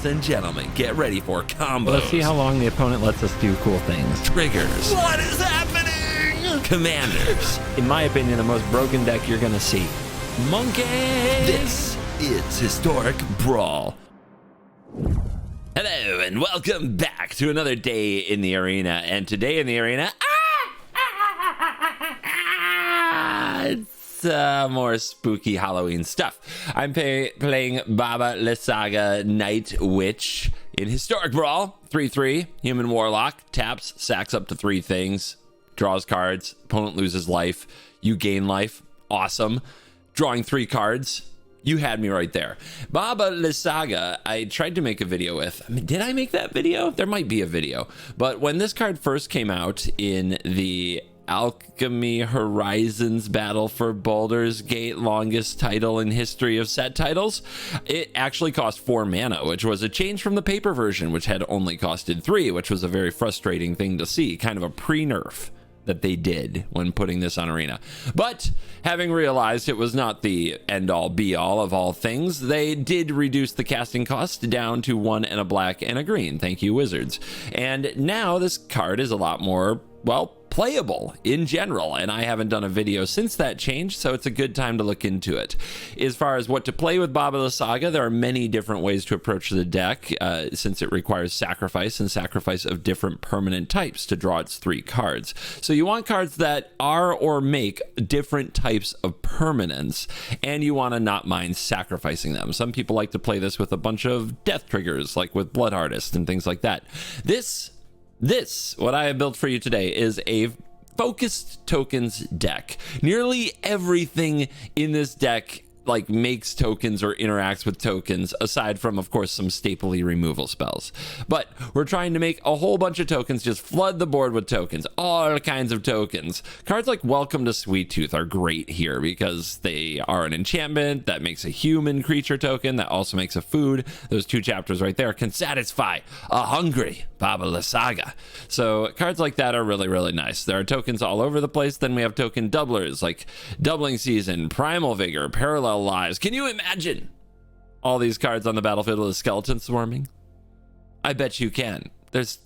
and gentlemen, get ready for combos. Let's see how long the opponent lets us do cool things. Triggers. What is happening? Commanders. In my opinion, the most broken deck you're gonna see. Monkeys. This is Historic Brawl. Hello and welcome back to another day in the arena. And today in the arena, it's more spooky Halloween stuff. I'm playing Baba Lysaga Night Witch in Historic Brawl. 3/3, human warlock, taps, sacks up to 3 things, draws cards, opponent loses life, you gain life. Awesome. Drawing 3 cards. You had me right there. Baba Lysaga, I tried to make a video with. Did I make that video? There might be a video. But when this card first came out in the Alchemy Horizons Battle for Baldur's Gate, longest title in history of set titles, it actually cost 4 mana, which was a change from the paper version, which had only costed 3, which was a very frustrating thing to see. Kind of a pre-nerf that they did when putting this on Arena. But having realized it was not the end-all be-all of all things, they did reduce the casting cost down to 1 and a black and a green. Thank you, Wizards. And now this card is a lot more, well, playable in general, and I haven't done a video since that change, so it's a good time to look into it. As far as what to play with Baba Lysaga, there are many different ways to approach the deck, since it requires sacrifice and sacrifice of different permanent types to draw its 3 cards. So you want cards that are or make different types of permanents, and you want to not mind sacrificing them. Some people like to play this with a bunch of death triggers, like with Blood Artist and things like that. This, what I have built for you today, is a focused tokens deck. Nearly everything in this deck like makes tokens or interacts with tokens, aside from, of course, some stapley removal spells. But we're trying to make a whole bunch of tokens, just flood the board with tokens, all kinds of tokens. Cards like Welcome to Sweet Tooth are great here because they are an enchantment that makes a human creature token that also makes a food. Those 2 chapters right there can satisfy a hungry Baba Lysaga. So cards like that are really, really nice. There are tokens all over the place. Then we have token doublers like Doubling Season, Primal Vigor, Parallel Lives. Can you imagine all these cards on the battlefield with a skeleton swarming? I bet you can. There's,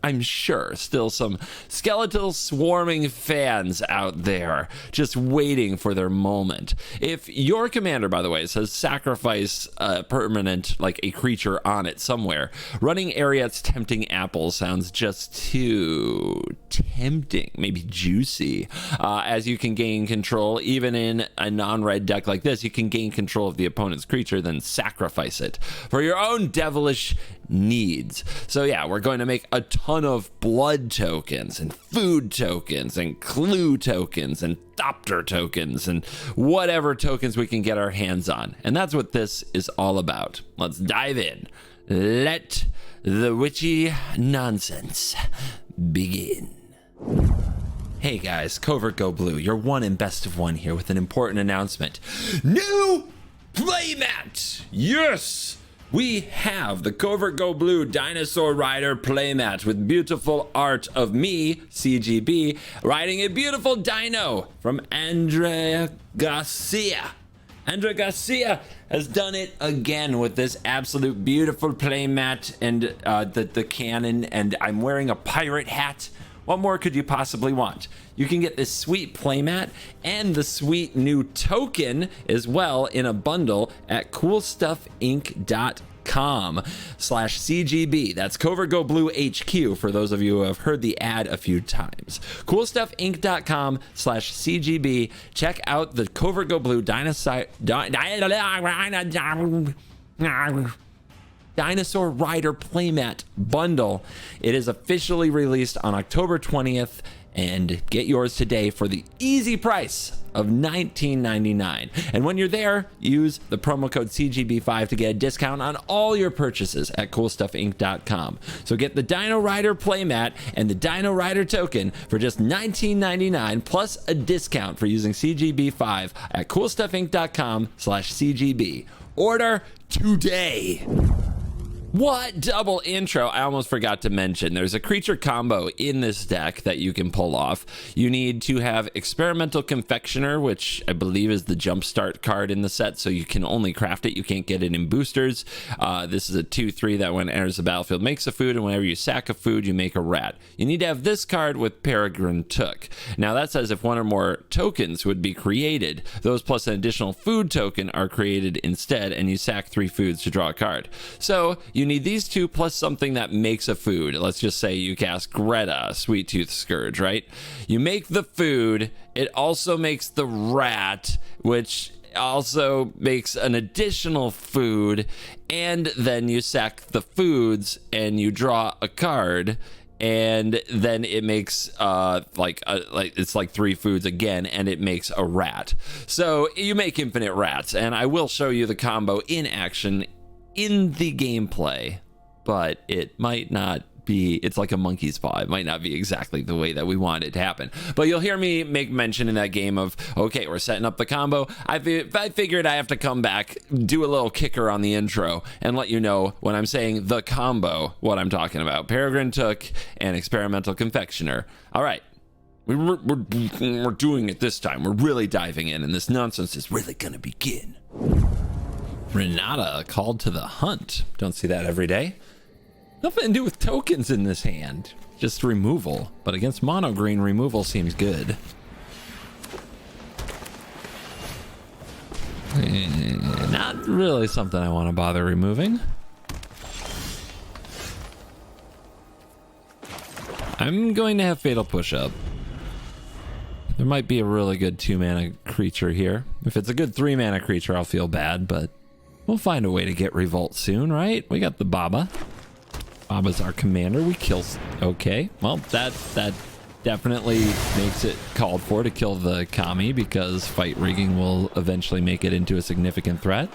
I'm sure, still some skeletal swarming fans out there just waiting for their moment. If your commander, by the way, says sacrifice a permanent, like a creature on it somewhere, running Ariat's Tempting Apple sounds just too tempting, maybe juicy, as you can gain control. Even in a non-red deck like this, you can gain control of the opponent's creature, then sacrifice it for your own devilish needs. So yeah, we're going to make a ton of blood tokens and food tokens and clue tokens and Thopter tokens and whatever tokens we can get our hands on. And that's what this is all about. Let's dive in. Let the witchy nonsense begin. Hey guys, CovertGoBlue, your one and best of one here with an important announcement. New Playmat! Yes! We have the CovertGoBlue Dinosaur Rider Playmat with beautiful art of me, CGB, riding a beautiful dino from Andrea Garcia. Andrea Garcia has done it again with this absolute beautiful playmat and the cannon, and I'm wearing a pirate hat. What more could you possibly want? You can get this sweet playmat and the sweet new token as well in a bundle at coolstuffinc.com/CGB. That's CovertGoBlue HQ for those of you who have heard the ad a few times. Coolstuffinc.com/CGB. Check out the CovertGoBlue Dinosaur Rider Playmat bundle. It is officially released on October 20th, and get yours today for the easy price of $19.99. And when you're there, use the promo code CGB5 to get a discount on all your purchases at coolstuffinc.com. So get the Dino Rider playmat and the Dino Rider token for just $19.99 plus a discount for using CGB5 at coolstuffinc.com/CGB. Order today. What? Double intro. I almost forgot to mention there's a creature combo in this deck that you can pull off. You need to have Experimental Confectioner, which I believe is the Jumpstart card in the set, so you can only craft it. You can't get it in boosters. This is a 2/3 that when it enters the battlefield makes a food, and whenever you sack a food, you make a rat. You need to have this card with Peregrine Took. Now that says if one or more tokens would be created, those plus an additional food token are created instead, and you sack 3 foods to draw a card. So you need these 2 plus something that makes a food. Let's just say you cast Greta, Sweet Tooth Scourge, right? You make the food. It also makes the rat, which also makes an additional food, and then you sack the foods and you draw a card, and then it makes it's like 3 foods again, and it makes a rat. So you make infinite rats, and I will show you the combo in action in the gameplay, but it might not be, it's like a monkey's paw. It might not be exactly the way that we want it to happen, but you'll hear me make mention in that game of, okay, we're setting up the combo. I figured I have to come back, do a little kicker on the intro, and let you know when I'm saying the combo, what I'm talking about. Peregrine Took and Experimental Confectioner. All right. We're doing it this time. We're really diving in, and this nonsense is really gonna begin. Renata called to the hunt. Don't see that every day. Nothing to do with tokens in this hand, just removal. But against mono green, removal seems good. Not really something I want to bother removing. I'm going to have Fatal Push-Up. There might be a really good 2-mana creature here. If it's a good 3-mana creature, I'll feel bad, but we'll find a way to get Revolt soon, right? We got the Baba. Baba's our commander. We kill... Okay. Well, that definitely makes it called for to kill the Kami, because fight rigging will eventually make it into a significant threat.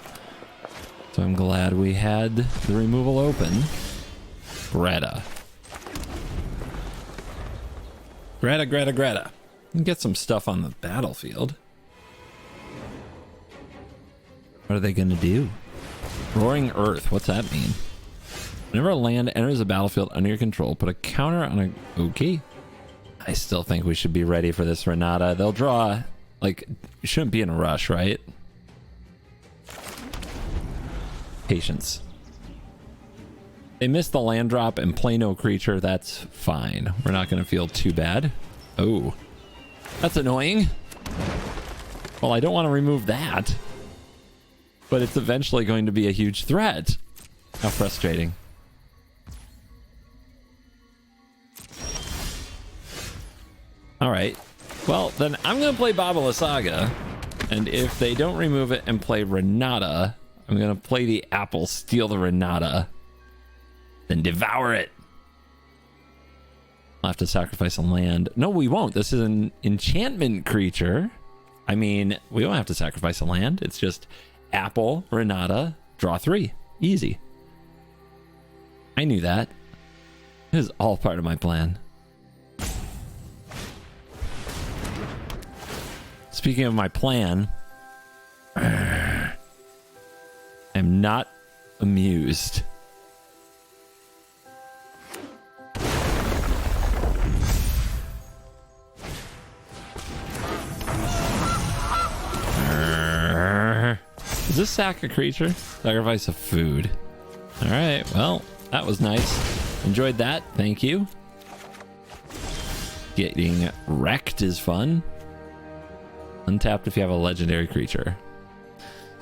So I'm glad we had the removal open. Greta. Greta. Get some stuff on the battlefield. What are they going to do? Roaring Earth. What's that mean? Whenever a land enters a battlefield under your control, put a counter on a... Okay. I still think we should be ready for this Renata. They'll draw... Like, you shouldn't be in a rush, right? Patience. They missed the land drop and play no creature. That's fine. We're not going to feel too bad. Oh. That's annoying. Well, I don't want to remove that. But it's eventually going to be a huge threat. How frustrating. All right. Well, then I'm going to play Baba Lysaga. And if they don't remove it and play Renata, I'm going to play the apple, steal the Renata, then devour it. I'll have to sacrifice a land. No, we won't. This is an enchantment creature. I mean, we don't have to sacrifice a land. It's just apple, Renata, draw 3. Easy. I knew that. It was all part of my plan. Speaking of my plan, I'm not amused. Is this sack a creature? Sacrifice a food. All right, well, that was nice. Enjoyed that. Thank you. Getting wrecked is fun. Untapped if you have a legendary creature.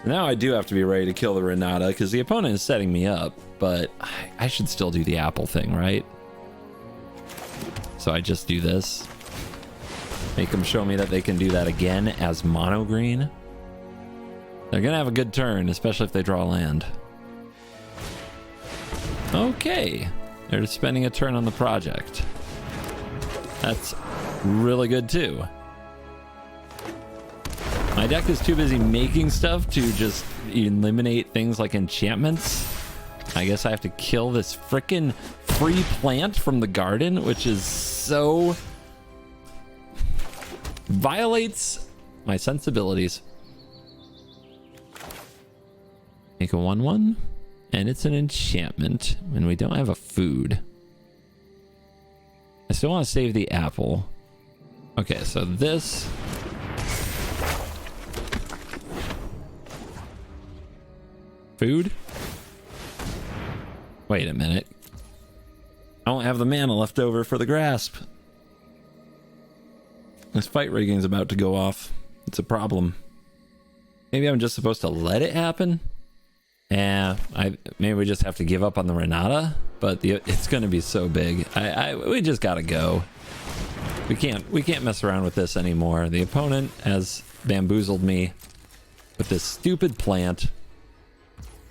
Now I do have to be ready to kill the Renata because the opponent is setting me up, but I should still do the apple thing, right? So I just do this. Make them show me that they can do that again as mono green. They're gonna have a good turn, especially if they draw land. Okay. They're spending a turn on the project. That's really good too. My deck is too busy making stuff to just eliminate things like enchantments. I guess I have to kill this frickin' free plant from the garden, which is so... violates my sensibilities. Make a 1/1 And it's an enchantment, and we don't have a food. I still want to save the apple. Okay, so this... Food? Wait a minute. I don't have the mana left over for the grasp. This fight rigging is about to go off. It's a problem. Maybe I'm just supposed to let it happen? Yeah, maybe we just have to give up on the Renata, but it's going to be so big. We just got to go. We can't mess around with this anymore. The opponent has bamboozled me with this stupid plant.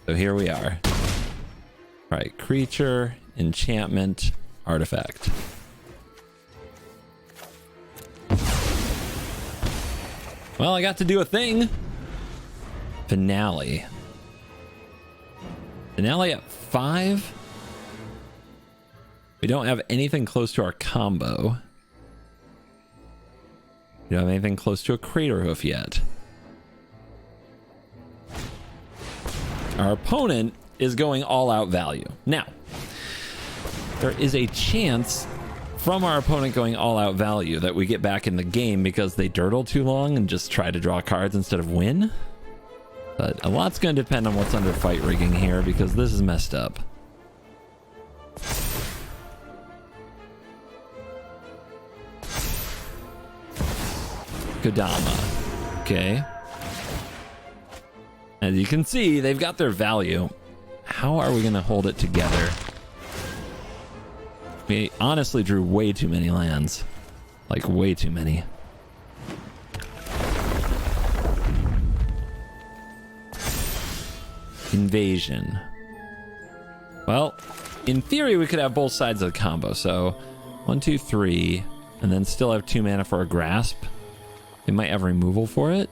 So here we are. All right, creature, enchantment, artifact. Well, I got to do a thing. Finale. Finale at 5. We don't have anything close to our combo. We don't have anything close to a crater hoof yet. Our opponent is going all out value. Now, there is a chance from our opponent going all out value that we get back in the game because they durdle too long and just try to draw cards instead of win. But a lot's going to depend on what's under fight rigging here because this is messed up. Kodama. Okay. As you can see, they've got their value. How are we going to hold it together? We honestly drew way too many lands. Like, way too many. Invasion. Well, in theory, we could have both sides of the combo. So, 1, 2, 3, and then still have 2 mana for a grasp. They might have removal for it.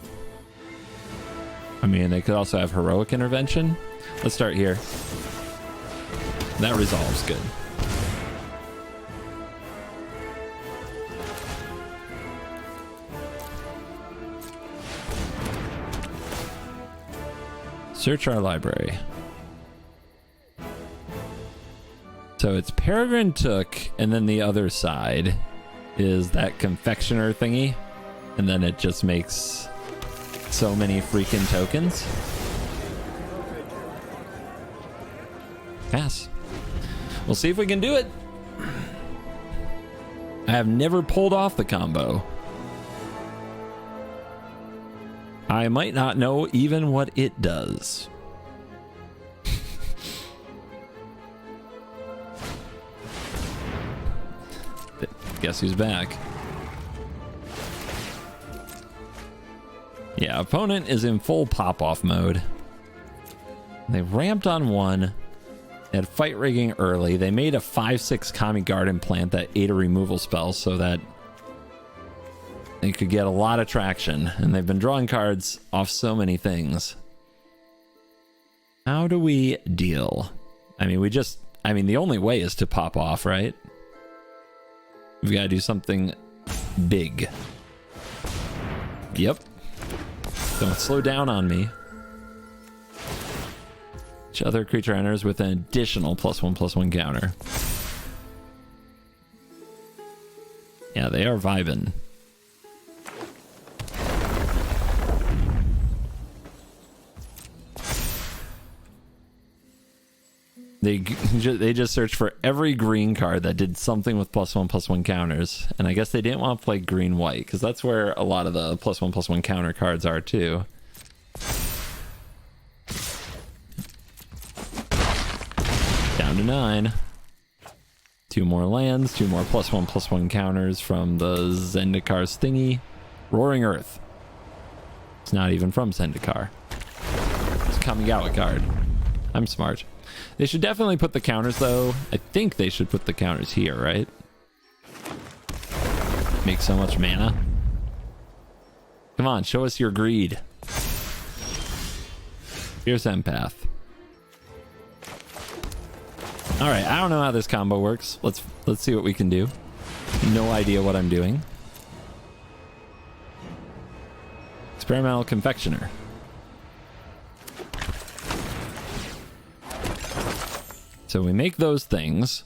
I mean, they could also have heroic intervention. Let's start here. That resolves good. Search our library. So it's Peregrine Took, and then the other side is that confectioner thingy, and then it just makes so many freaking tokens. Pass. We'll see if we can do it. I have never pulled off the combo. I might not know even what it does. Guess who's back? Yeah, opponent is in full pop-off mode. They ramped on 1. They had fight rigging early. They made a 5/6 Kami Garden plant that ate a removal spell so that they could get a lot of traction. And they've been drawing cards off so many things. How do we deal? I mean, the only way is to pop off, right? We've got to do something big. Yep. Don't slow down on me. Each other creature enters with an additional +1/+1 counter. Yeah, they are vibing. They just searched for every green card that did something with +1/+1 counters, and I guess they didn't want to play green-white because that's where a lot of the +1/+1 counter cards are too. Down to 9. 2 more lands, 2 more +1/+1 counters from the Zendikar thingy. Roaring Earth. It's not even from Zendikar. It's a Kamigawa card. I'm smart. They should definitely put the counters, though. I think they should put the counters here, right? Make so much mana. Come on, show us your greed. Here's Empath. All right, I don't know how this combo works. Let's see what we can do. No idea what I'm doing. Experimental Confectioner. So we make those things.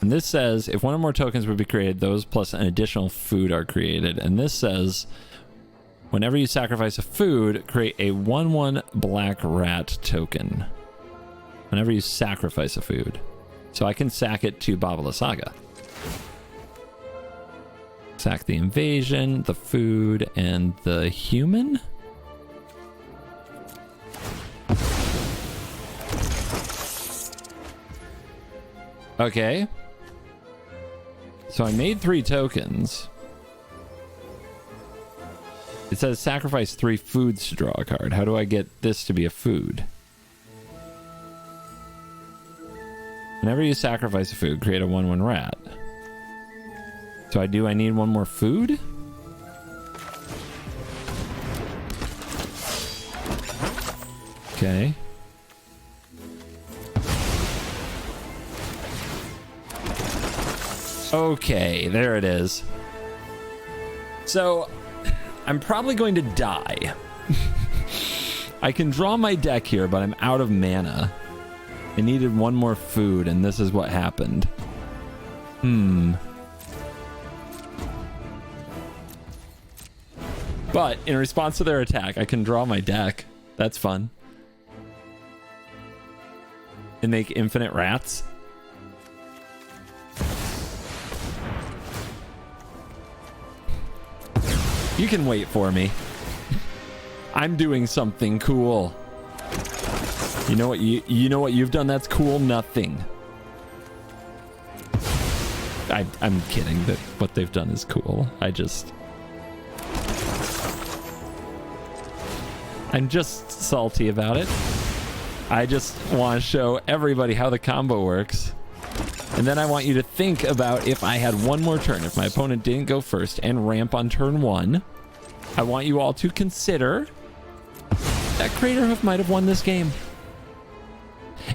And this says if one or more tokens would be created, those plus an additional food are created. And this says whenever you sacrifice a food, create a 1/1 black rat token. Whenever you sacrifice a food. So I can sack it to Baba Lysaga. Sack the invasion, the food, and the human? Okay. So I made 3 tokens. It says sacrifice 3 foods to draw a card. How do I get this to be a food? Whenever you sacrifice a food, create a 1/1 rat. So I need one more food? Okay. Okay, there it is. So, I'm probably going to die. I can draw my deck here, but I'm out of mana. I needed one more food, and this is what happened. But, in response to their attack, I can draw my deck. That's fun. And make infinite rats. You can wait for me. I'm doing something cool. You know what you've done that's cool? Nothing. I'm kidding that what they've done is cool. I'm just salty about it. I just want to show everybody how the combo works. And then I want you to think about if I had one more turn, if my opponent didn't go first and ramp on turn 1, I want you all to consider that Craterhoof might have won this game.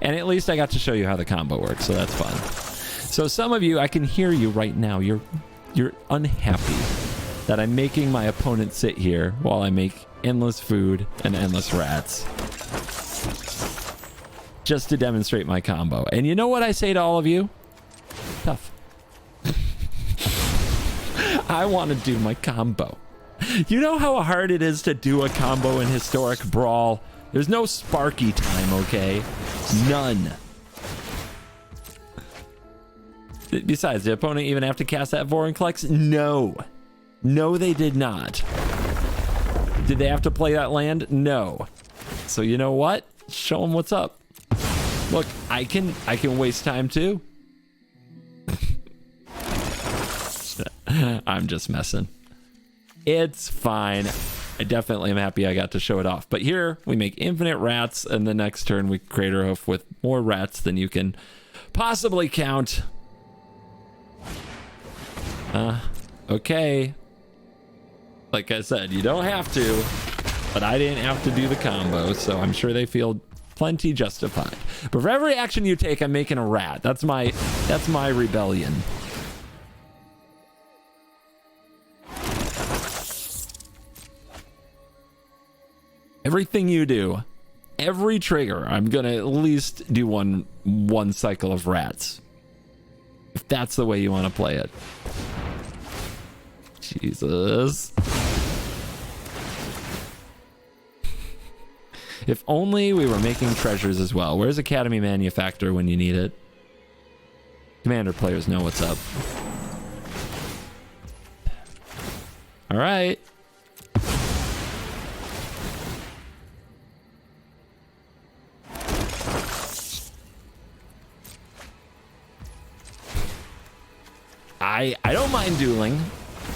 And at least I got to show you how the combo works, so that's fun. So some of you, I can hear you right now. You're unhappy that I'm making my opponent sit here while I make endless food and endless rats. Just to demonstrate my combo. And you know what I say to all of you? Tough. I want to do my combo. You know how hard it is to do a combo in Historic Brawl? There's no Sparky time, okay? None. Besides, did the opponent even have to cast that Vorinclex? No. No, they did not. Did they have to play that land? No. So you know what? Show them what's up. Look, I can waste time too. I'm just messing. It's fine. I definitely am happy I got to show it off. But here we make infinite rats, and the next turn we create a hoof with more rats than you can possibly count. Okay. Like I said, you don't have to, but I didn't have to do the combo, so I'm sure they feel plenty justified. But for every action you take, I'm making a rat. That's my rebellion. Everything you do, every trigger, I'm gonna at least do one cycle of rats. If that's the way you want to play it. Jesus. If only we were making treasures as well. Where's Academy Manufactor when you need it? Commander players know what's up. All right. I don't mind dueling.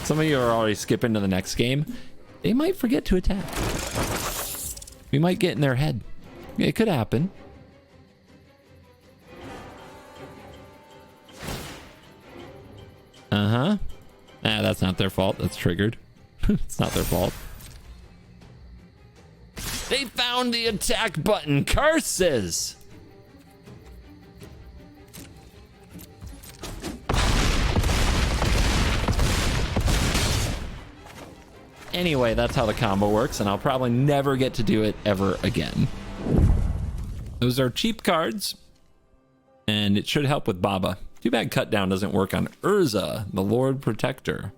Some of you are already skipping to the next game. They might forget to attack. We might get in their head. It could happen. That's not their fault. That's triggered. It's not their fault. They found the attack button. Curses! Anyway, that's how the combo works, and I'll probably never get to do it ever again. Those are cheap cards. And it should help with Baba. Too bad cut down doesn't work on Urza, the Lord Protector.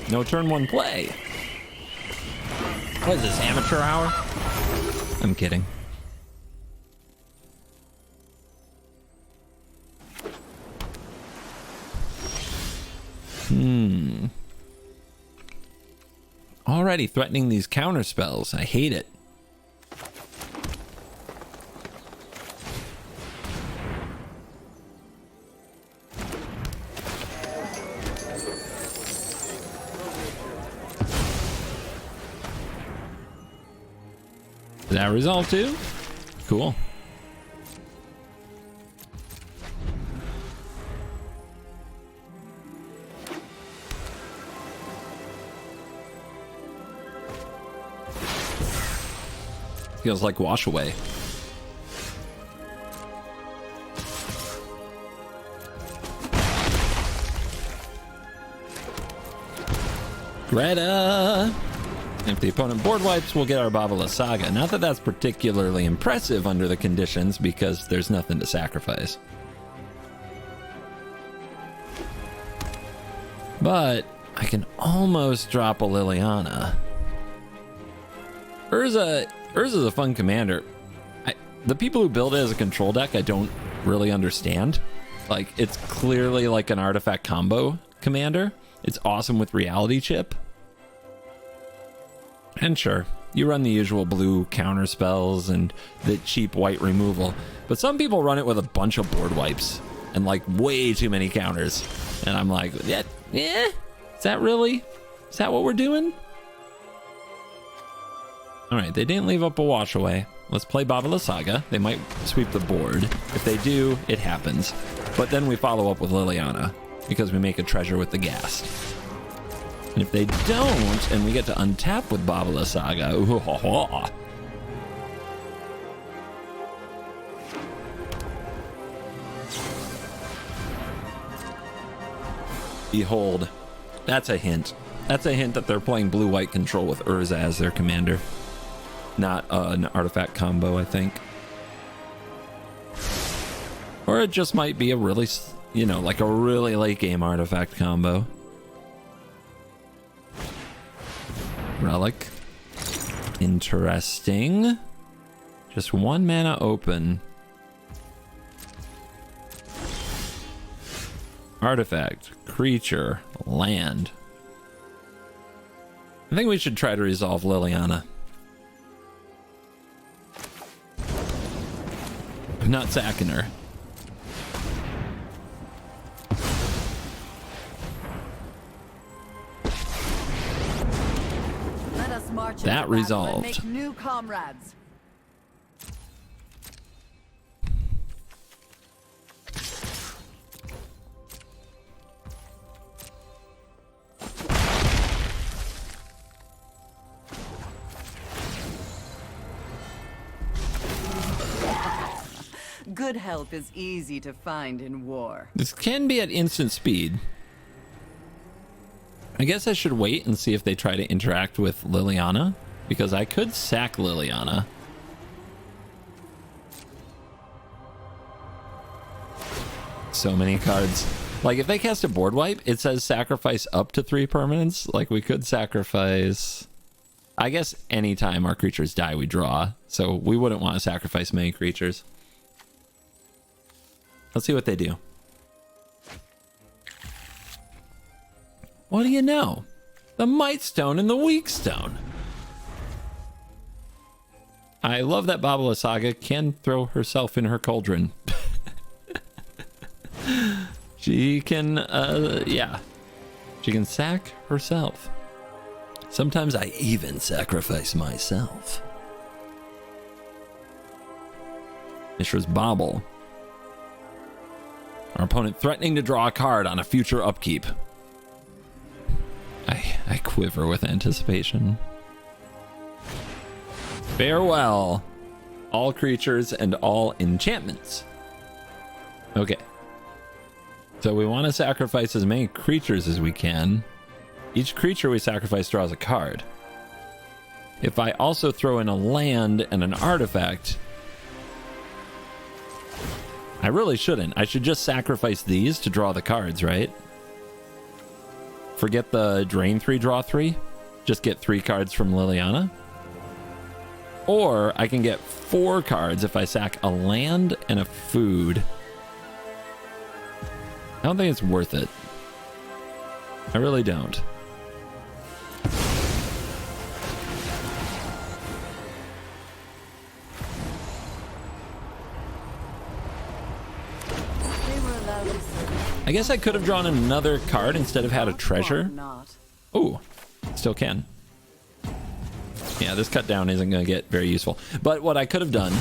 No turn one play. What is this, amateur hour? I'm kidding. Already threatening these counter spells. I hate it. Did that resolve too? Cool. Feels like wash away. Greta! If the opponent board wipes, we'll get our Baba Lysaga. Not that that's particularly impressive under the conditions, because there's nothing to sacrifice. But I can almost drop a Liliana. Urza's a fun commander. The people who build it as a control deck, I don't really understand. Like, it's clearly like an artifact combo commander. It's awesome with reality chip. And sure, you run the usual blue counter spells and the cheap white removal. But some people run it with a bunch of board wipes and like way too many counters. And I'm like, yeah, is that what we're doing? All right, they didn't leave up a wash away. Let's play Baba Lysaga. They might sweep the board. If they do, it happens. But then we follow up with Liliana because we make a treasure with the Ghast. And if they don't, and we get to untap with Baba Lysaga, ooh, ho, ho. Behold, that's a hint. That's a hint that they're playing blue-white control with Urza as their commander. Not an artifact combo, I think. Or it just might be a really, like a really late game artifact combo. Relic. Interesting. Just 1 mana open. Artifact, creature, land. I think we should try to resolve Liliana. I'm not sacking her. Let us march that into resolved. battle and make new comrades. Good help is easy to find in war. This can be at instant speed. I guess I should wait and see if they try to interact with Liliana, because I could sack Liliana. So many cards. Like, if they cast a board wipe, it says sacrifice up to 3 permanents. Like, we could sacrifice... I guess anytime our creatures die, we draw. So we wouldn't want to sacrifice many creatures. Let's see what they do. What do you know? The Might Stone and the Weak Stone. I love that Baba Lysaga can throw herself in her cauldron. She can, yeah. She can sack herself. Sometimes I even sacrifice myself. Mishra's Bauble. Our opponent threatening to draw a card on a future upkeep. I quiver with anticipation. Farewell, all creatures and all enchantments. Okay. So we want to sacrifice as many creatures as we can. Each creature we sacrifice draws a card. If I also throw in a land and an artifact, I really shouldn't. I should just sacrifice these to draw the cards, right? Forget the drain 3, draw 3. Just get 3 cards from Liliana. Or I can get 4 cards if I sack a land and a food. I don't think it's worth it. I really don't. I guess I could have drawn another card instead of had a treasure. Oh, still can. Yeah, this cut down isn't going to get very useful. But what I could have done,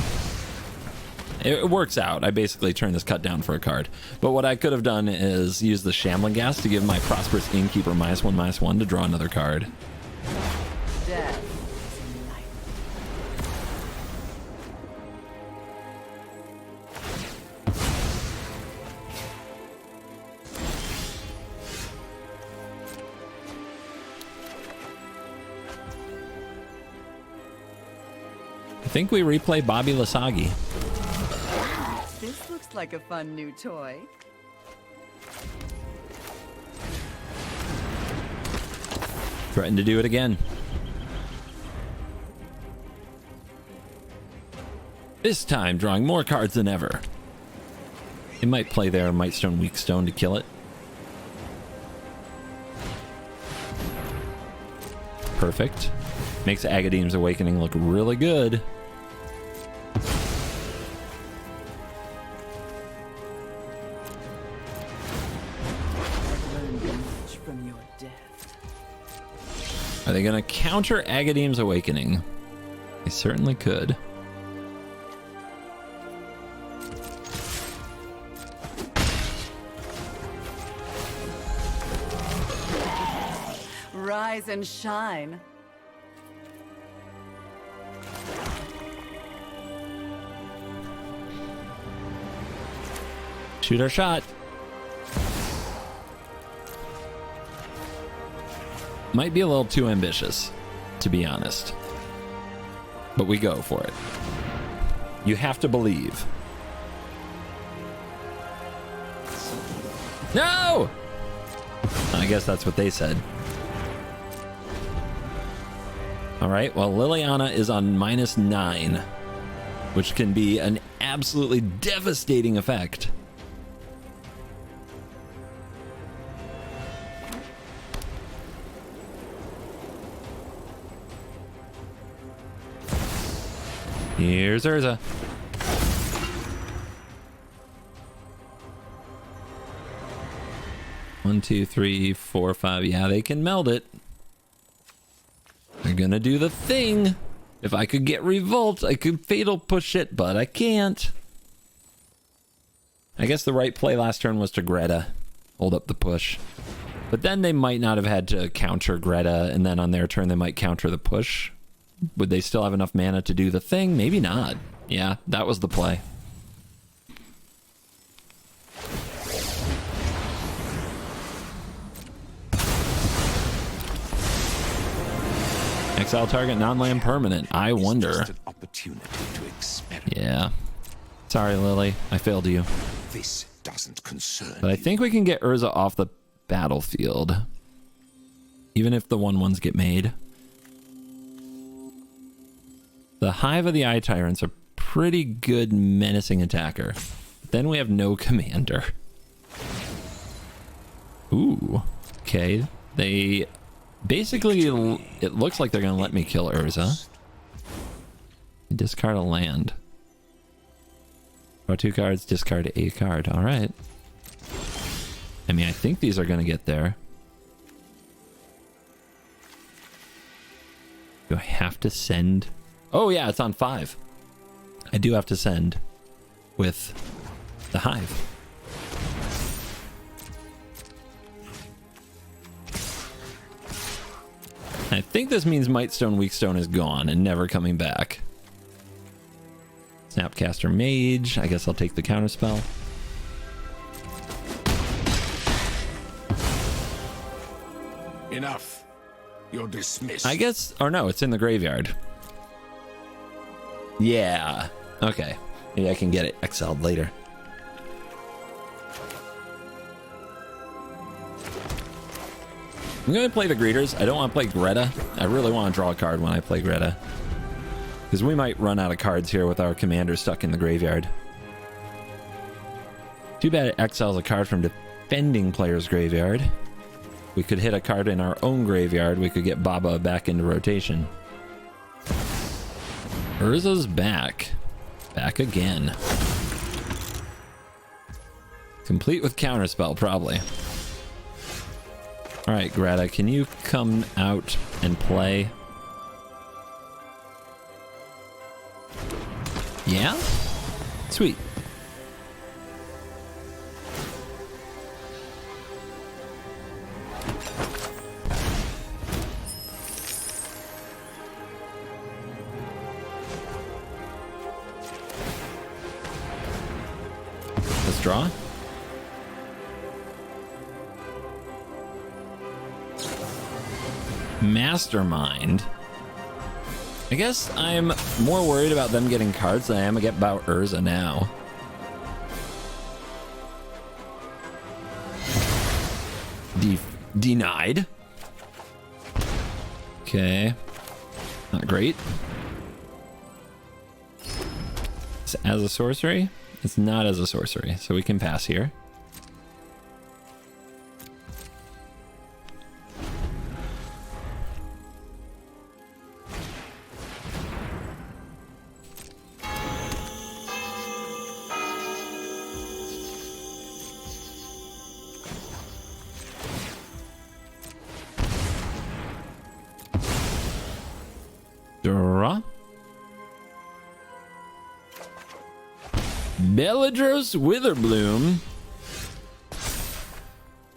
it works out. I basically turn this cut down for a card. But what I could have done is use the Shambling Gas to give my Prosperous Innkeeper -1/-1 to draw another card. Death. I think we replay Baba Lysaga. This looks like a fun new toy. Threaten to do it again. This time drawing more cards than ever. It might play their Might Stone Weak Stone to kill it. Perfect. Makes Agadeem's Awakening look really good. Are they going to counter Agadeem's Awakening? They certainly could. Rise and shine. Shoot our shot. Might be a little too ambitious, to be honest. But we go for it. You have to believe. No! I guess that's what they said. Alright, well, Liliana is on -9, which can be an absolutely devastating effect. Here's Urza. One, two, three, four, five. Yeah, they can meld it. They're gonna do the thing. If I could get Revolt, I could Fatal Push it, but I can't. I guess the right play last turn was to Greta. Hold up the push. But then they might not have had to counter Greta, and then on their turn they might counter the push. Would they still have enough mana to do the thing? Maybe not. Yeah, that was the play. Exile target non-land permanent. I wonder. Yeah. Sorry, Lily. I failed you. This doesn't concern But I think we can get Urza off the battlefield. Even if the 1/1s get made. The Hive of the Eye Tyrants are pretty good menacing attacker. Then we have no commander. Ooh. Okay. They basically, it looks like they're going to let me kill Urza. Discard a land. Draw 2 cards, discard a card. All right. I mean, I think these are going to get there. Do I have to send? Oh yeah, it's on 5. I do have to send with the Hive. I think this means Mightstone Weakstone is gone and never coming back. Snapcaster Mage. I guess I'll take the counterspell. Enough. You're dismissed. I guess, or no, it's in the graveyard. Yeah. Okay. Maybe I can get it exiled later. I'm going to play the greeters. I don't want to play Greta. I really want to draw a card when I play Greta. Because we might run out of cards here with our commander stuck in the graveyard. Too bad it exiles a card from defending player's graveyard. We could hit a card in our own graveyard. We could get Baba back into rotation. Urza's back. Back again. Complete with counterspell, probably. Alright, Greta, can you come out and play? Yeah? Sweet. Let's draw. Mastermind. I guess I'm more worried about them getting cards than I am about Urza now. Denied. Okay. Not great. It's as a sorcery? It's not as a sorcery, so we can pass here. Draw. Bellatrix Witherbloom.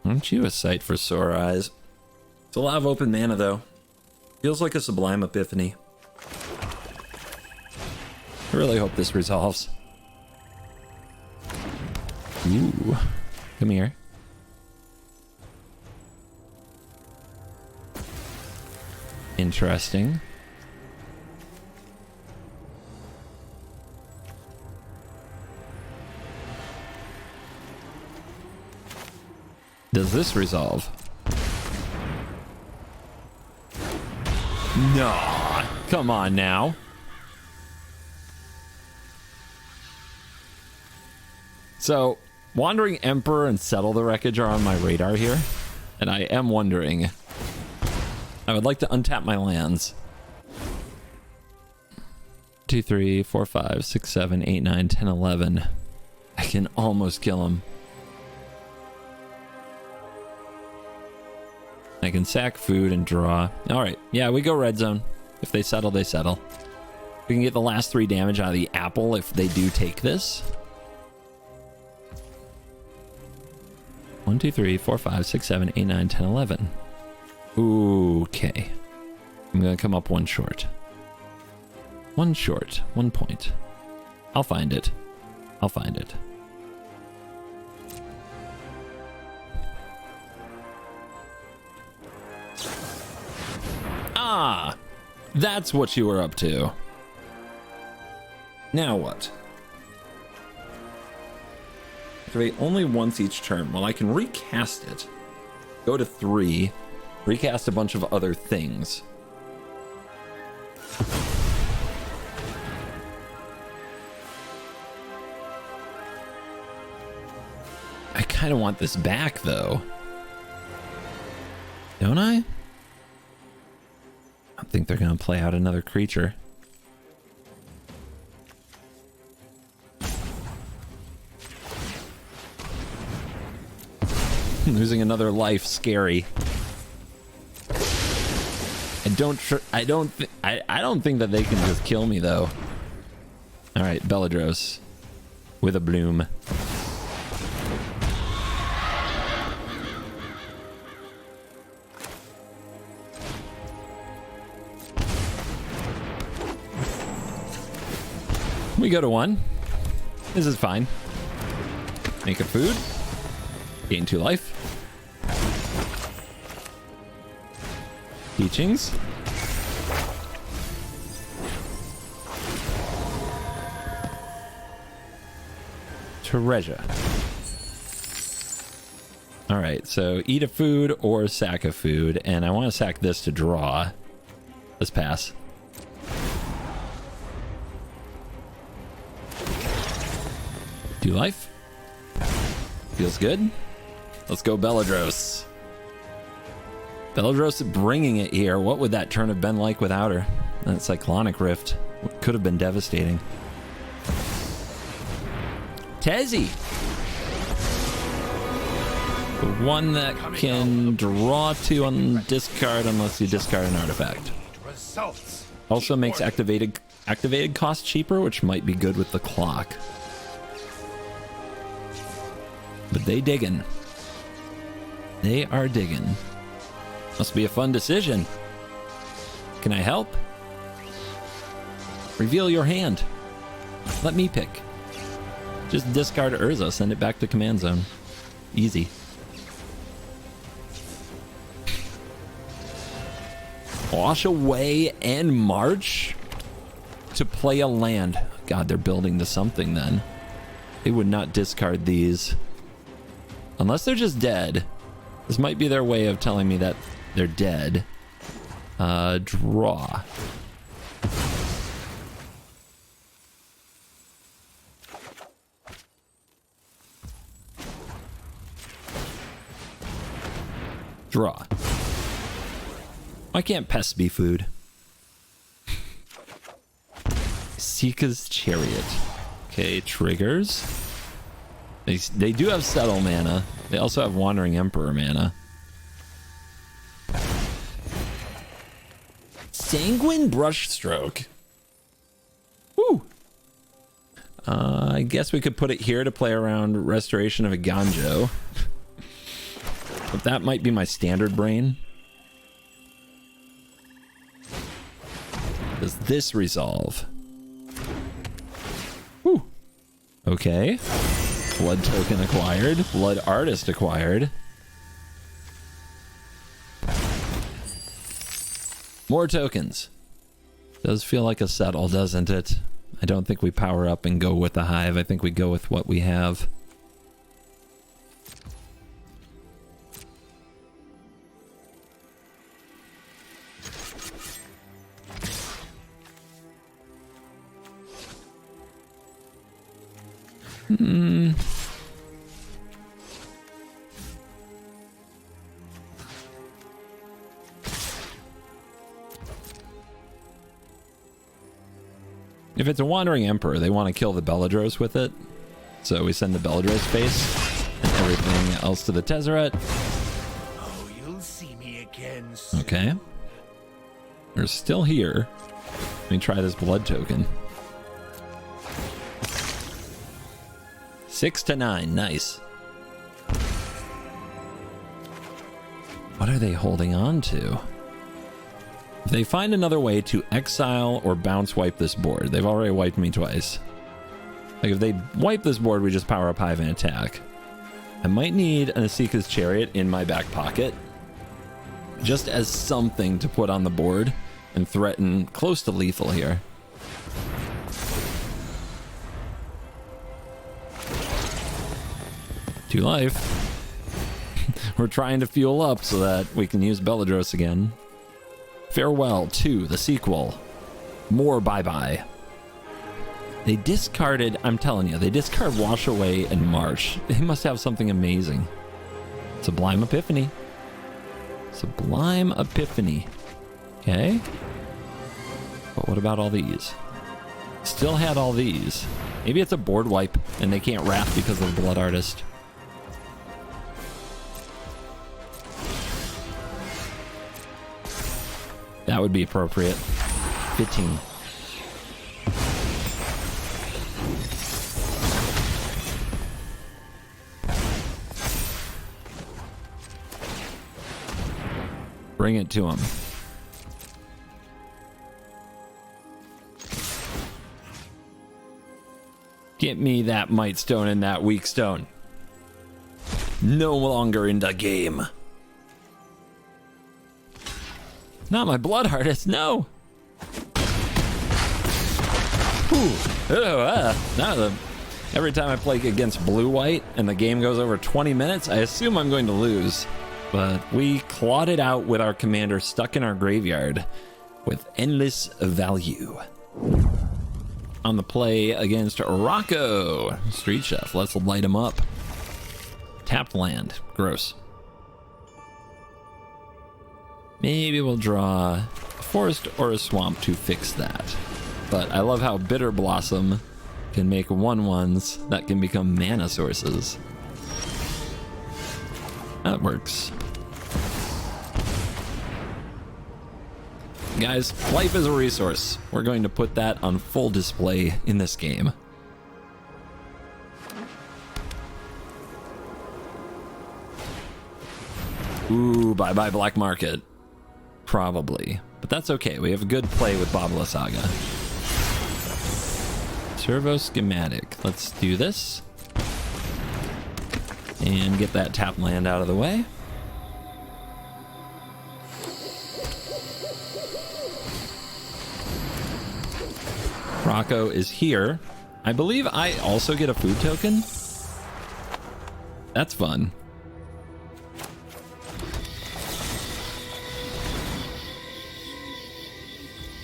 Aren't you a sight for sore eyes? It's a lot of open mana, though. Feels like a Sublime Epiphany. I really hope this resolves. Ooh. Come here. Interesting. Does this resolve? No, come on now. So, Wandering Emperor and Settle the Wreckage are on my radar here, and I am wondering. I would like to untap my lands. 2, 3, 4, 5, 6, 7, 8, 9, 10, 11. I can almost kill him. I can sack food and draw. Alright, yeah, we go red zone. If they settle, they settle. We can get the last 3 damage out of the apple if they do take this. 1, 2, 3, 4, 5, 6, 7, 8, 9, 10, 11. Okay. I'm gonna come up 1 short. 1 short. 1 point. I'll find it. I'll find it. Ah, that's what you were up to. Now what? Activate only once each turn. Well, I can recast it. Go to 3. Recast a bunch of other things. I kind of want this back, though. Don't I? I think they're going to play out another creature. Losing another life, scary. I don't think that they can just kill me though. All right, Bellatrix with a bloom. We go to 1. This is fine. Make a food. Gain 2 life. teachings. Treasure. All right, so eat a food or sack a food, and I want to sack this to draw. Let's pass. Do life. Feels good. Let's go Belladros. Belladros bringing it here. What would that turn have been like without her? That Cyclonic Rift could have been devastating. Tezzy. The one that can draw to on discard unless you discard an artifact. Also makes activated cost cheaper, which might be good with the clock. But they diggin'. They are digging. Must be a fun decision. Can I help? Reveal your hand. Let me pick. Just discard Urza, send it back to command zone. Easy. Wash away and march to play a land. God, they're building to something then. They would not discard these. Unless they're just dead. This might be their way of telling me that they're dead. Draw. Draw. Why can't pests be food? Sika's Chariot. Okay, triggers. They do have Settle mana. They also have Wandering Emperor mana. Sanguine Brushstroke. Woo! I guess we could put it here to play around Restoration of a Ganjo. But that might be my standard brain. Does this resolve? Woo! Okay. Blood token acquired. Blood artist acquired. More tokens. Does feel like a settle, doesn't it? I don't think we power up and go with the hive. I think we go with what we have. If it's a Wandering Emperor, they want to kill the Belladros with it. So we send the Belladros face and everything else to the Tezzeret. Oh, you'll see me again soon. Okay. They're still here. Let me try this blood token. 6 to 9. Nice. What are they holding on to? If they find another way to exile or bounce wipe this board, they've already wiped me twice. Like if they wipe this board, we just power up hive and attack. I might need an Asika's Chariot in my back pocket, just as something to put on the board and threaten close to lethal here. To life. We're trying to fuel up so that we can use Belladros again. Farewell to the sequel. More bye-bye. They discarded, I'm telling you, they discard Wash Away and March. They must have something amazing. Sublime Epiphany. Sublime Epiphany. Okay. But what about all these? Still had all these. Maybe it's a board wipe and they can't wrath because of the Blood Artist. That would be appropriate. 15. Bring it to him. Get me that Might Stone and that Weak Stone. No longer in the game. Not my blood artist, no. Every time I play against blue-white and the game goes over 20 minutes, I assume I'm going to lose. But we clawed it out with our commander stuck in our graveyard with endless value. On the play against Rocco. Street Chef, let's light him up. Tapped land, gross. Maybe we'll draw a forest or a swamp to fix that. But I love how Bitter Blossom can make 1/1s that can become mana sources. That works. Guys, life is a resource. We're going to put that on full display in this game. Ooh, bye-bye Black Market. Probably. But that's okay. We have a good play with Baba Lysaga. Servo schematic. Let's do this. And get that tap land out of the way. Rocco is here. I believe I also get a food token. That's fun.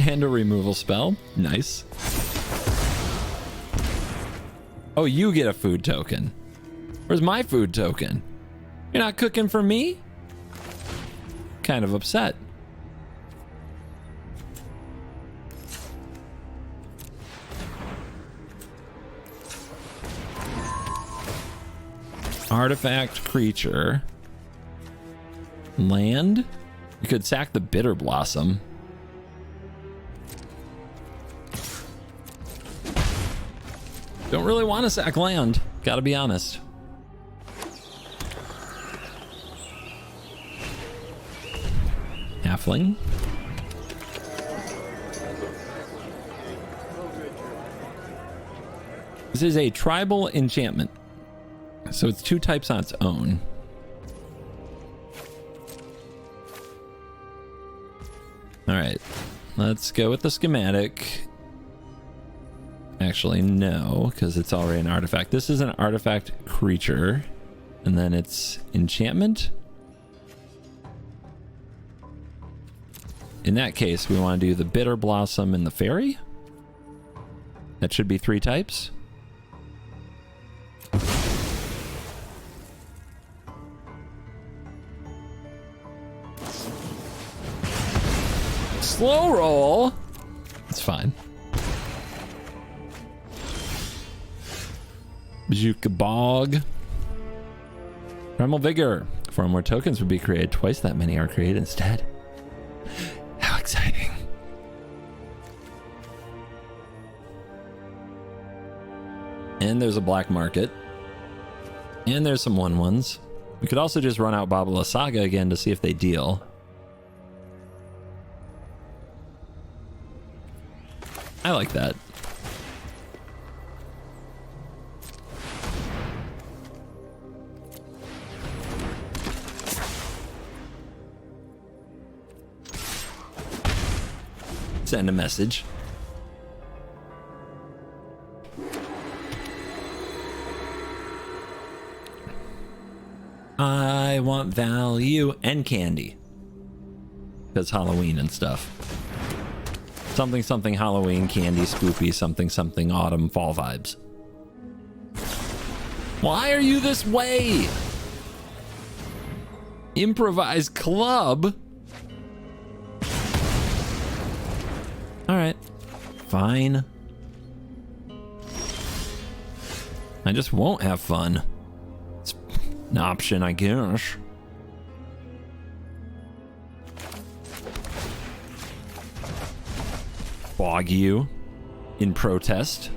And a removal spell. Nice. Oh, you get a food token. Where's my food token? You're not cooking for me? Kind of upset. Artifact creature. Land? You could sack the Bitter Blossom. Don't really want to sack land, gotta be honest. Halfling. This is a tribal enchantment. So it's 2 types on its own. Alright, let's go with the schematic. Actually, no, because it's already an artifact. This is an artifact creature, and then it's enchantment. In that case, we want to do the Bitter Blossom and the Fairy. That should be 3 types. Slow roll. It's fine. Bajuka Bog. Primal Vigor. 4 more tokens would be created. Twice that many are created instead. How exciting. And there's a black market. And there's some 1/1s. We could also just run out Baba Lysaga again to see if they deal. I like that. Send a message. I want value and candy. Because Halloween and stuff. Something, something Halloween, candy, spoopy, something, something autumn, fall vibes. Why are you this way? Improvised club? Alright. Fine. I just won't have fun. It's an option, I guess. Bog you in protest.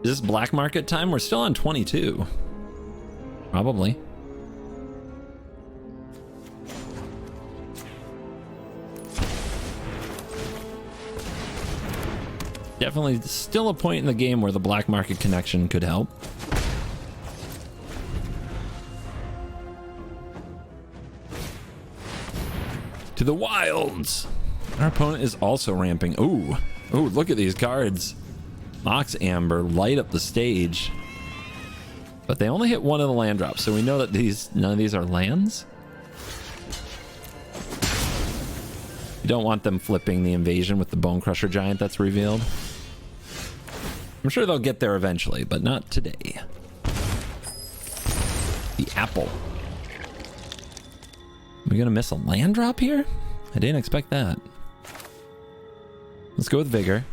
Is this black market time? We're still on 22. Probably. Definitely still a point in the game where the black market connection could help. to the wilds. Our opponent is also ramping. Ooh, look at these cards. Mox Amber light up the stage. But they only hit one of the land drops, so we know that none of these are lands. You don't want them flipping the invasion with the Bone Crusher Giant that's revealed. I'm sure they'll get there eventually, but not today. The apple. Are we gonna miss a land drop here? I didn't expect that. Let's go with Vigor.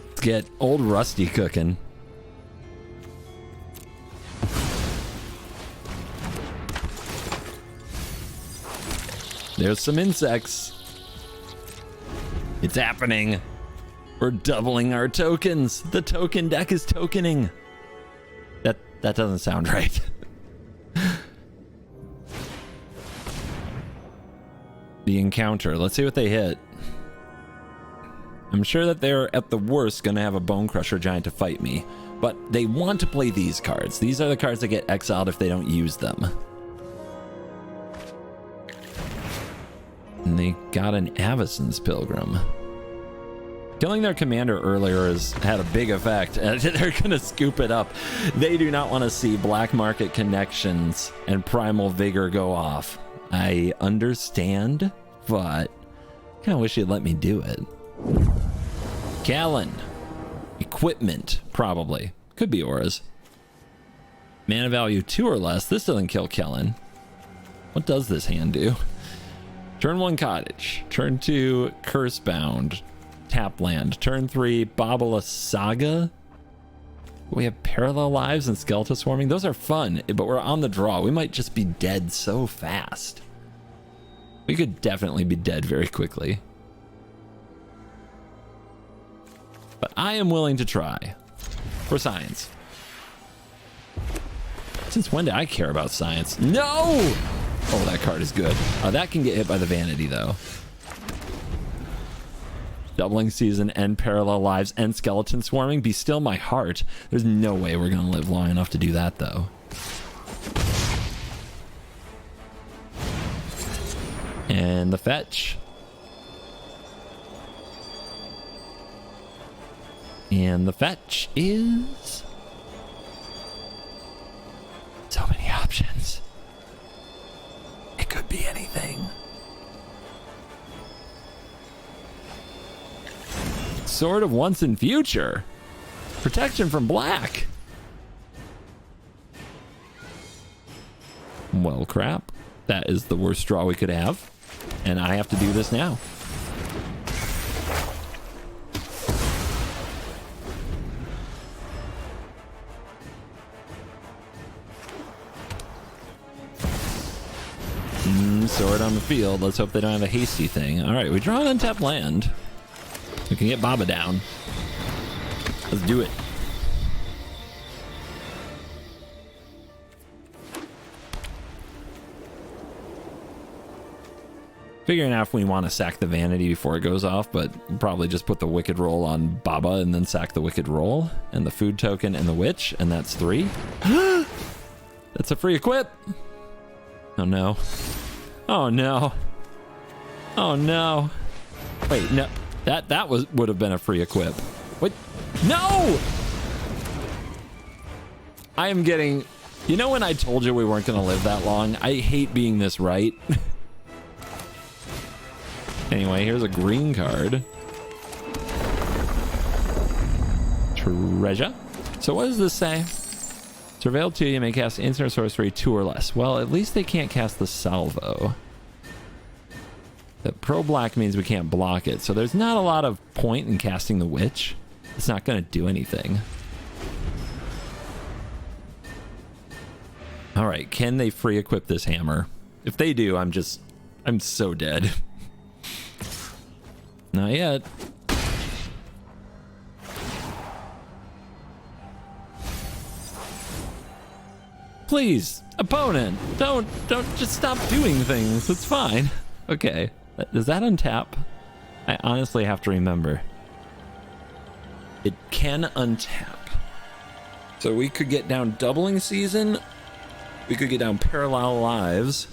Let's get Old Rusty cooking. There's some insects. It's happening. We're doubling our tokens. The token deck is tokening. That doesn't sound right. The encounter. Let's see what they hit. I'm sure that they're at the worst going to have a Bone Crusher Giant to fight me, but they want to play these cards. These are the cards that get exiled if they don't use them. And they got an Avacyn's Pilgrim. Killing their commander earlier has had a big effect. They're going to scoop it up. They do not want to see Black Market Connections and Primal Vigor go off. I understand, but I kind of wish you'd let me do it. Kellen. Equipment, probably. Could be auras. Mana value 2 or less. This doesn't kill Kellen. What does this hand do? Turn 1 Cottage. Turn 2 Cursebound. Tap land. Turn 3 Baba Lysaga. We have Parallel Lives and Skeleton Swarming. Those are fun, but we're on the draw. We might just be dead so fast. We could definitely be dead very quickly. But I am willing to try. For science. Since when did I care about science? No! Oh, that card is good. That can get hit by the Vanity, though. Doubling Season and Parallel Lives and Skeleton Swarming. Be still my heart. There's no way we're going to live long enough to do that, though. And the fetch. And the fetch is... so many options. It could be anything. Sword of Once and Future. Protection from black. Well, crap. That is the worst draw we could have. And I have to do this now. Sword on the field. Let's hope they don't have a hasty thing. All right, we draw an untapped land. We can get Baba down. Let's do it. Figuring out if we want to sack the Vanity before it goes off, but probably just put the Wicked Roll on Baba and then sack the Wicked Roll and the food token and the Witch, and that's 3. That's a free equip. Oh no. Oh no. Oh no. Wait, no. That would have been a free equip. What? No! I am getting... You know when I told you we weren't going to live that long? I hate being this right. Anyway, here's a green card. Treasure. So what does this say? Surveil 2, you may cast instant or sorcery 2 or less. Well, at least they can't cast the salvo. That pro-black means we can't block it, so there's not a lot of point in casting the Witch. It's not going to do anything. All right, can they free equip this hammer? If they do, I'm so dead. Not yet. Please, opponent, don't just stop doing things. It's fine. Okay. Does that untap? I honestly have to remember. It can untap. So we could get down doubling season. We could get down parallel lives.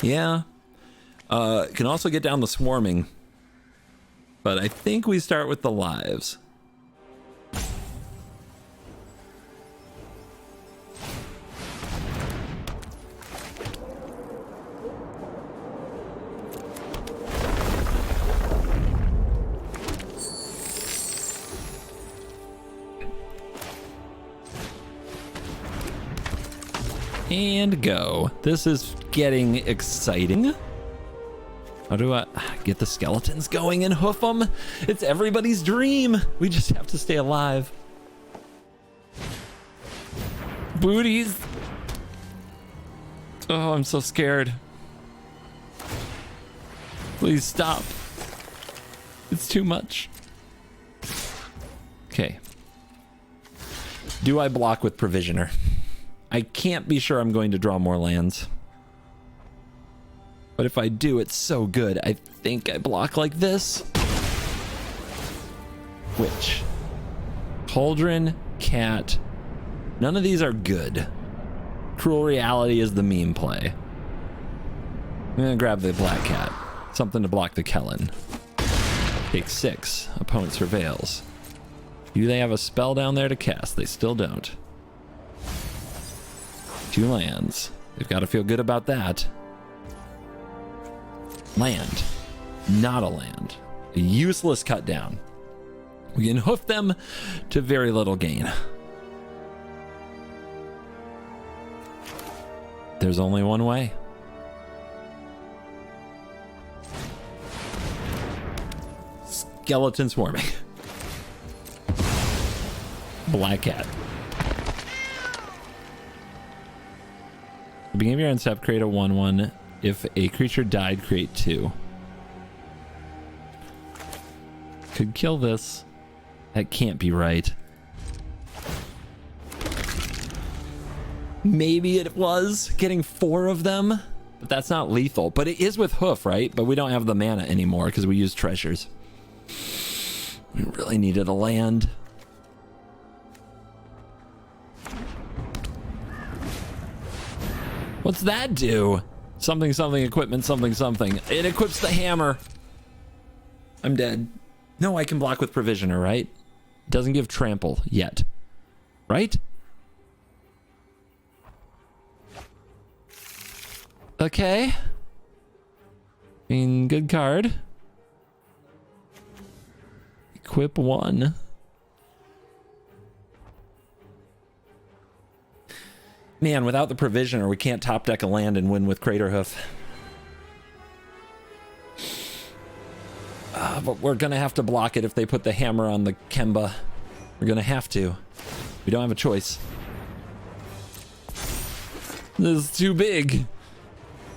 Yeah. Can also get down the swarming. But I think we start with the lives. And go. This is getting exciting. How do I get the skeletons going and hoof them? It's everybody's dream. We just have to stay alive. Booties. Oh, I'm so scared. Please stop. It's too much. Okay. Do I block with Provisioner? I can't be sure I'm going to draw more lands. But if I do, it's so good. I think I block like this. Which? Cauldron, cat. None of these are good. Cruel Reality is the meme play. I'm gonna grab the black cat. Something to block the Kellen. Take 6. Opponent surveils. Do they have a spell down there to cast? They still don't. 2 lands. They've got to feel good about that. Land. Not a land. A useless cut down. We can hoof them to very little gain. There's only one way. Skeleton swarming. Black cat. At the beginning of your end step, create a 1/1. If a creature died, create 2. Could kill this. That can't be right. Maybe it was getting 4 of them, but that's not lethal. But it is with hoof, right? But we don't have the mana anymore because we used treasures. We really needed a land. What's that do? Something, something, equipment, something, something. It equips the hammer. I'm dead. No, I can block with Provisioner, right? It doesn't give trample yet. Right? Okay. I mean, good card. Equip 1. Man, without the Provisioner, we can't top deck a land and win with Craterhoof. But we're going to have to block it if they put the hammer on the Kemba. We're going to have to. We don't have a choice. This is too big.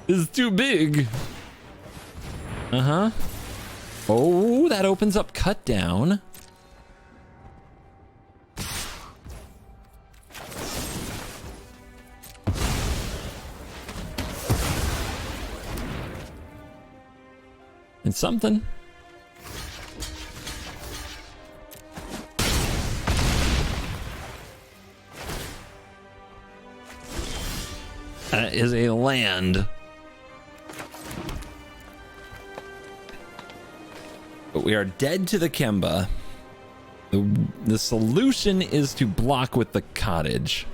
This is too big. Uh-huh. Oh, that opens up cut down. And something. That is a land. But we are dead to the Kemba. The solution is to block with the cottage.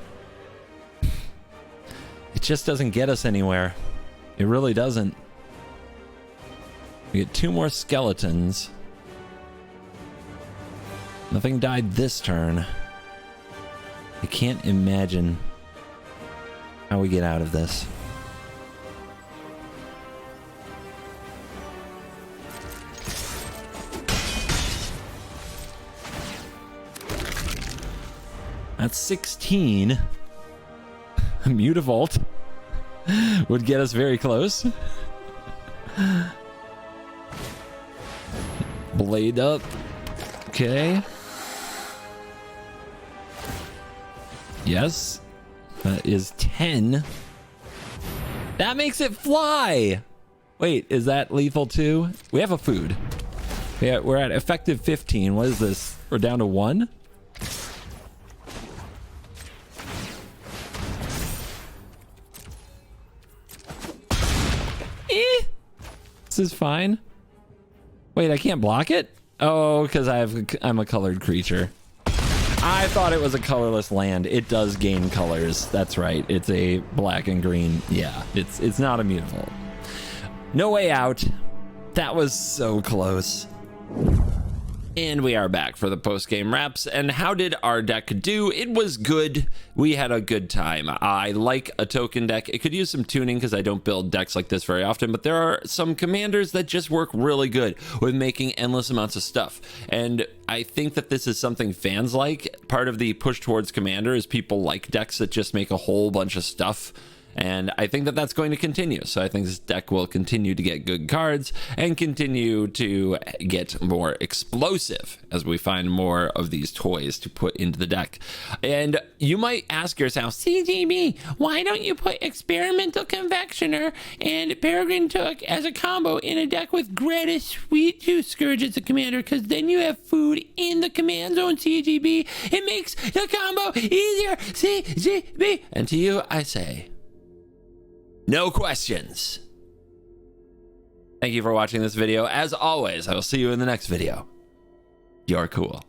It just doesn't get us anywhere. It really doesn't. We get 2 more skeletons. Nothing died this turn. I can't imagine how we get out of this. That's 16. A Mutavault would get us very close. Blade up. Okay. Yes. That is 10. That makes it fly. Wait, is that lethal too? We have a food. Yeah, we're at effective 15. What is this? We're down to 1. This is fine. Wait, I can't block it? Oh, because I'm a colored creature. I thought it was a colorless land. It does gain colors. That's right. It's a black and green. Yeah, it's not immutable. No way out. That was so close. And we are back for the post-game wraps. And how did our deck do? It was good. We had a good time. I like a token deck. It could use some tuning because I don't build decks like this very often, but there are some commanders that just work really good with making endless amounts of stuff. And I think that this is something fans like. Part of the push towards commander is people like decks that just make a whole bunch of stuff. And I think that that's going to continue. So I think this deck will continue to get good cards and continue to get more explosive as we find more of these toys to put into the deck. And you might ask yourself, CGB, why don't you put Experimental Confectioner and Peregrine Took as a combo in a deck with Greta Sweet Tooth Scourge as a commander? Because then you have food in the command zone, CGB. It makes the combo easier, CGB. And to you, I say, no questions. Thank you for watching this video. As always, I will see you in the next video. You're cool.